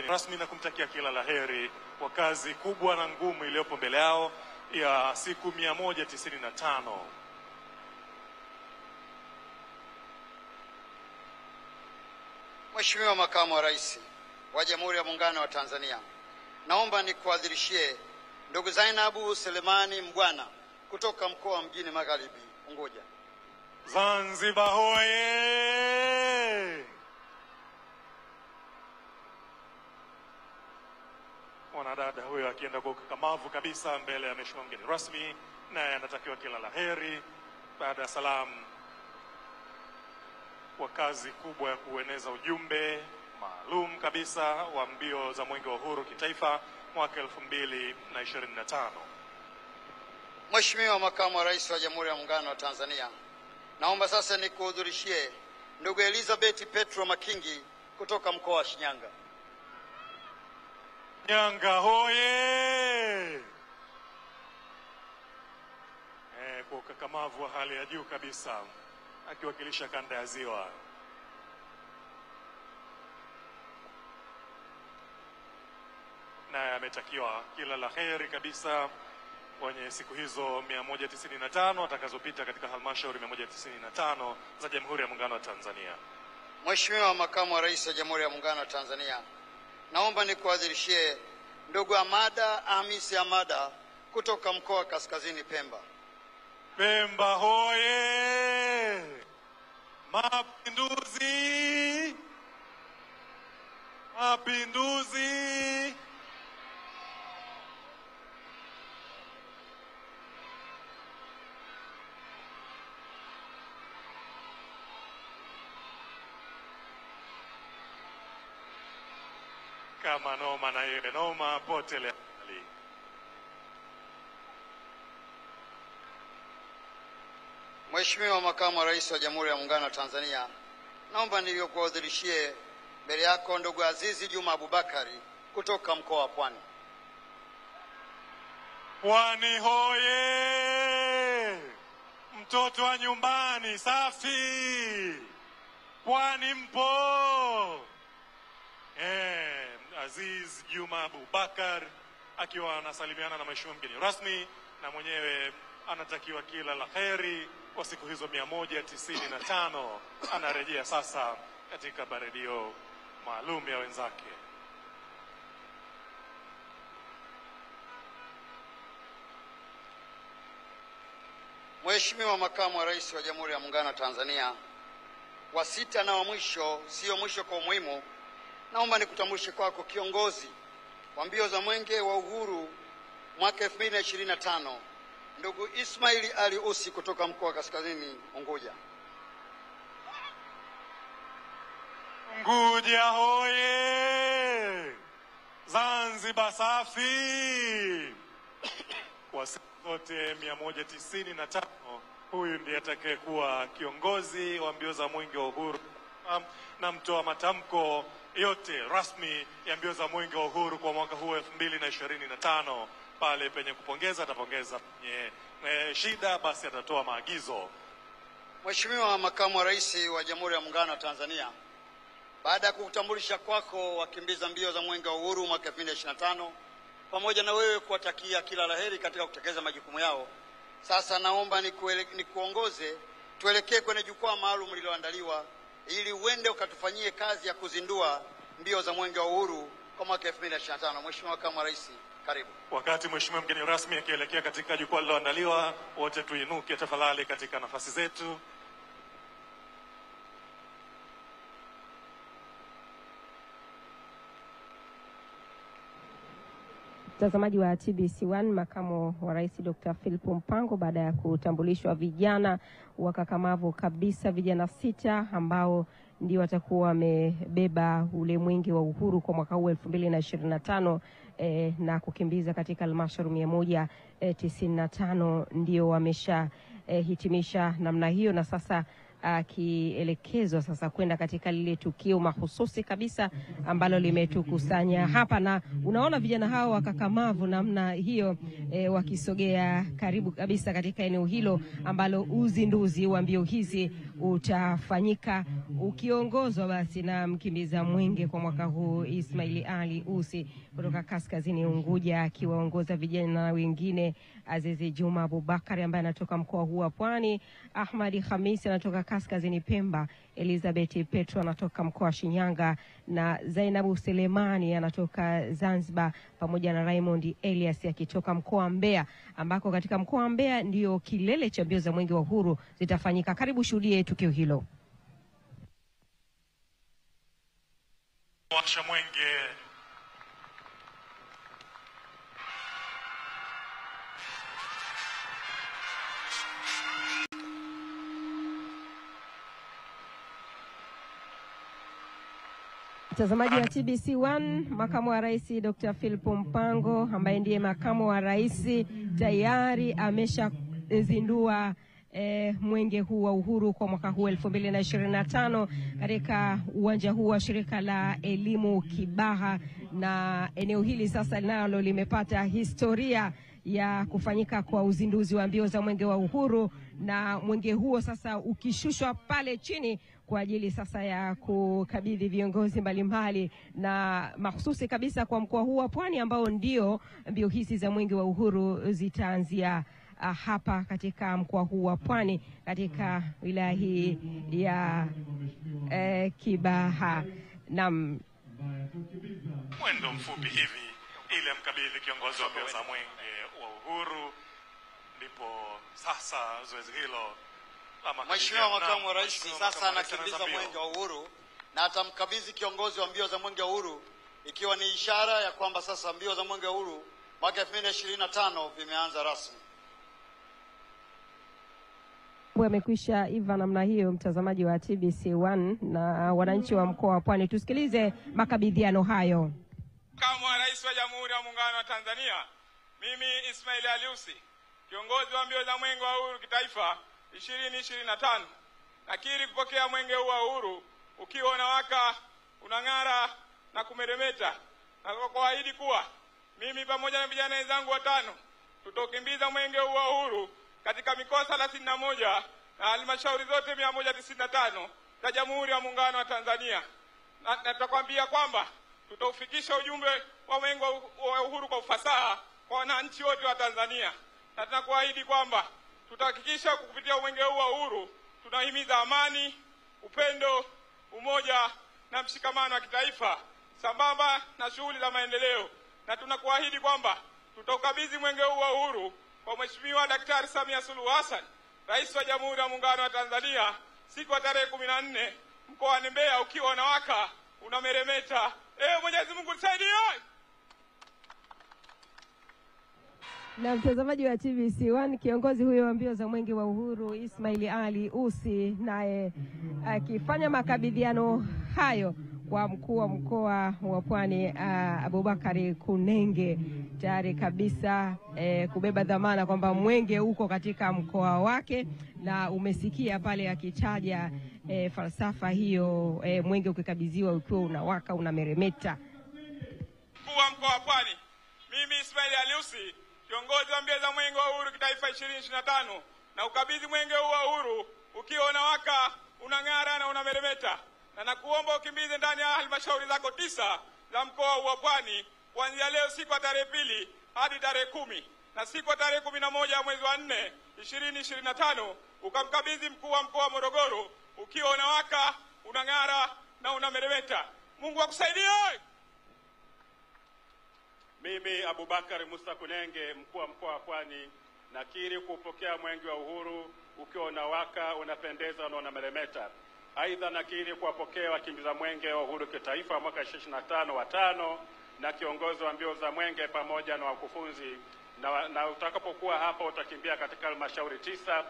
rasmi na kumtakia kila laheri kwa kazi kubwa na ngumu iliyopo mbele yao ya siku 195. Mheshimiwa Makamu wa Rais wa Jamhuri ya Muungano wa Tanzania, naomba nikuadhirishie ndugu Zainabu Selemani Mbwana kutoka mkoa wa Mjini Magharibi Unguja. Zanzibar hoye! Mwanadada huyo akienda kwa ukakamavu kabisa mbele ya mheshimiwa mgeni rasmi, naye anatakiwa kila laheri baada ya salamu kwa kazi kubwa ya kueneza ujumbe maalum kabisa wa mbio za Mwenge wa Uhuru kitaifa mwaka 2025. Mheshimiwa Makamu wa Rais wa Jamhuri ya Muungano wa Tanzania, naomba sasa nikuhudhurishie ndugu Elizabeth Petro Makingi kutoka mkoa wa Shinyanga. Shinyanga hoye! Kwa ukakamavu wa hali ya juu kabisa akiwakilisha kanda ya Ziwa. Naye ametakiwa kila laheri kabisa kwenye siku hizo 195 atakazopita katika halmashauri 195 za Jamhuri ya Muungano wa Tanzania. Mheshimiwa Makamu wa Rais wa Jamhuri ya Muungano wa Tanzania, naomba nikuadhirishie ndugu Amada Hamisi Amada kutoka mkoa wa Kaskazini Pemba. Pemba hoye! Mapinduzi! Mapinduzi! Kama noma na iwe noma potele hali. Mheshimiwa Makamu wa Rais wa Jamhuri ya Muungano wa Tanzania, naomba nikuadhirishie mbele yako ndugu Azizi Juma Abubakari kutoka mkoa wa Pwani. Pwani hoye! Mtoto wa nyumbani safi! Pwani mpo! Aziz Juma Abubakar akiwa anasalimiana na mheshimiwa mgeni rasmi, na mwenyewe anatakiwa kila laheri kwa siku hizo 195. Anarejea sasa katika baradio maalum ya wenzake. Mheshimiwa Makamu wa Rais wa Jamhuri ya Muungano wa Tanzania, wa sita na wa mwisho, sio mwisho kwa umuhimu, naomba nikutambulishe kwako kiongozi wa mbio za Mwenge wa Uhuru mwaka 2025, ndugu Ismaili Ali Usi kutoka mkoa wa Kaskazini Unguja. Unguja hoye! Zanzibar safi! Kwa siku zote 195 huyu ndiye atakayekuwa kiongozi wa mbio za Mwenge wa Uhuru na mtoa matamko yote rasmi ya mbio za Mwenge wa Uhuru kwa mwaka huu 2025. Pale penye kupongeza atapongeza, penye shida basi atatoa maagizo. Mheshimiwa Makamu wa Rais wa Jamhuri ya Muungano wa Tanzania, baada ya kukutambulisha kwako wakimbiza mbio za Mwenge wa Uhuru mwaka 2025 pamoja na wewe kuwatakia kila laheri katika kutekeleza majukumu yao, sasa naomba nikuongoze tuelekee kwenye jukwaa maalum lililoandaliwa ili uende ukatufanyie kazi ya kuzindua mbio za Mwenge wa Uhuru kwa mwaka 2025. Mheshimiwa Makamu wa Rais, karibu. Wakati mheshimiwa mgeni rasmi akielekea katika jukwaa lililoandaliwa, wote tuinuke tafadhali katika nafasi zetu. Mtazamaji wa TBC1, Makamu wa Rais Dr. Philip Mpango baada ya kutambulishwa vijana wakakamavu kabisa, vijana 6 ambao ndio watakuwa wamebeba ule Mwenge wa Uhuru kwa mwaka huu 2025 na kukimbiza katika halmashauri 195, ndio wamesha hitimisha namna hiyo, na sasa akielekezwa sasa kwenda katika lile tukio mahususi kabisa ambalo limetukusanya hapa. Na unaona vijana hao wakakamavu namna hiyo wakisogea karibu kabisa katika eneo hilo ambalo uzinduzi wa mbio hizi utafanyika ukiongozwa basi na mkimbiza mwenge kwa mwaka huu Ismail Ali Usi kutoka Kaskazini Unguja, akiwaongoza vijana wengine Azizi Juma Abubakari ambaye anatoka mkoa huu wa Pwani, Ahmadi Khamisi anatoka Kaskazini Pemba, Elizabeth Petro anatoka mkoa wa Shinyanga na Zainabu Selemani anatoka Zanzibar, pamoja na Raymond Elias akitoka mkoa wa Mbeya, ambako katika mkoa wa Mbeya ndio kilele cha mbio za mwenge wa uhuru zitafanyika. Karibu shuhudie tukio hilo. Washa mwenge. Mtazamaji wa TBC1, makamu wa rais Dr. Philip Mpango ambaye ndiye makamu wa rais tayari ameshazindua mwenge huu wa uhuru kwa mwaka huu 2025 katika uwanja huu wa shirika la elimu Kibaha, na eneo hili sasa linalo limepata historia ya kufanyika kwa uzinduzi wa mbio za mwenge wa uhuru, na mwenge huo sasa ukishushwa pale chini kwa ajili sasa ya kukabidhi viongozi mbalimbali, na mahususi kabisa kwa mkoa huu wa Pwani ambao ndio mbio hizi za mwenge wa uhuru zitaanzia hapa katika mkoa huu wa Pwani katika wilaya hii ya Kibaha. Naam, Mwendo mfupi hivi ile mkabidhi kiongozi wa mbio za mwenge wa uhuru, ndipo sasa zoezi hilo la Mheshimiwa makamu wa rais sasa anakimbiza mwenge wa uhuru na atamkabidhi kiongozi wa mbio za mwenge wa uhuru, ikiwa ni ishara ya kwamba sasa mbio za mwenge wa uhuru mwaka 2025 vimeanza rasmi. Amekwisha iva namna hiyo, mtazamaji wa TBC1 na wananchi wa mkoa wa Pwani. Tusikilize makabidhiano hayo. Makamu wa rais wa Jamhuri ya Muungano wa Tanzania, mimi Ismail Ali Usi, kiongozi wa mbio za mwenge wa uhuru kitaifa 2025, nakiri kupokea mwenge huu wa uhuru ukiwa unawaka, unang'ara na kumeremeta, na kwa kuahidi kuwa mimi pamoja na vijana wenzangu watano tutokimbiza mwenge huu wa uhuru katika mikoa 31 na halmashauri zote 195 za Jamhuri ya Muungano wa Tanzania. Na tutakwambia kwamba tutaufikisha ujumbe wa mwenge wa uhuru kwa ufasaha kwa wananchi wote wa Tanzania, na tunakuahidi kwamba tutahakikisha kupitia mwenge huu wa uhuru tunahimiza amani, upendo, umoja na mshikamano wa kitaifa sambamba na shughuli za maendeleo, na tunakuahidi kwamba tutaukabidhi mwenge huu wa uhuru kwa Mheshimiwa Daktari Samia Suluhu Hassan, Rais wa Jamhuri ya Muungano wa Tanzania, siku ya tarehe 14 mkoani Mbeya, ukiwa unawaka, unameremeta. Mwenyezi Mungu tusaidie. Na mtazamaji wa TBC1, kiongozi huyo wa mbio za mwenge wa uhuru Ismail Ali Usi naye akifanya makabidhiano hayo kwa mkuu wa mkoa wa Pwani Abubakari Kunenge, tayari kabisa kubeba dhamana kwamba mwenge uko katika mkoa wake, na umesikia pale akitaja falsafa hiyo, mwenge ukikabidhiwa ukiwa unawaka, unameremeta. Mkuu wa mkoa wa Pwani, mimi Ismail Ali Usi, kiongozi wa mbio za mwenge wa uhuru kitaifa 2025, na ukabidhi mwenge huu wa uhuru ukiwa unawaka, unang'ara na unameremeta, na nakuomba ukimbize ndani ya halmashauri zako 9 za mkoa huu wa Pwani kuanzia leo siku ya tarehe 2 hadi tarehe 10, na siku ya tarehe 11 ya mwezi wa 4 2025 ukamkabidhi mkuu wa mkoa wa Morogoro ukiwa unawaka, unang'ara na unameremeta. Mungu akusaidie. Mimi Abubakari Musa Kunenge, mkuu wa mkoa wa Pwani, nakiri kupokea mwenge wa uhuru ukiwa unawaka, unapendeza na unameremeta. Aidha, nakiri kuwapokea wakimbiza mwenge wa uhuru kitaifa mwaka 2025 watano na kiongozi wa mbio za mwenge pamoja na wakufunzi, na utakapokuwa hapa utakimbia katika halmashauri 9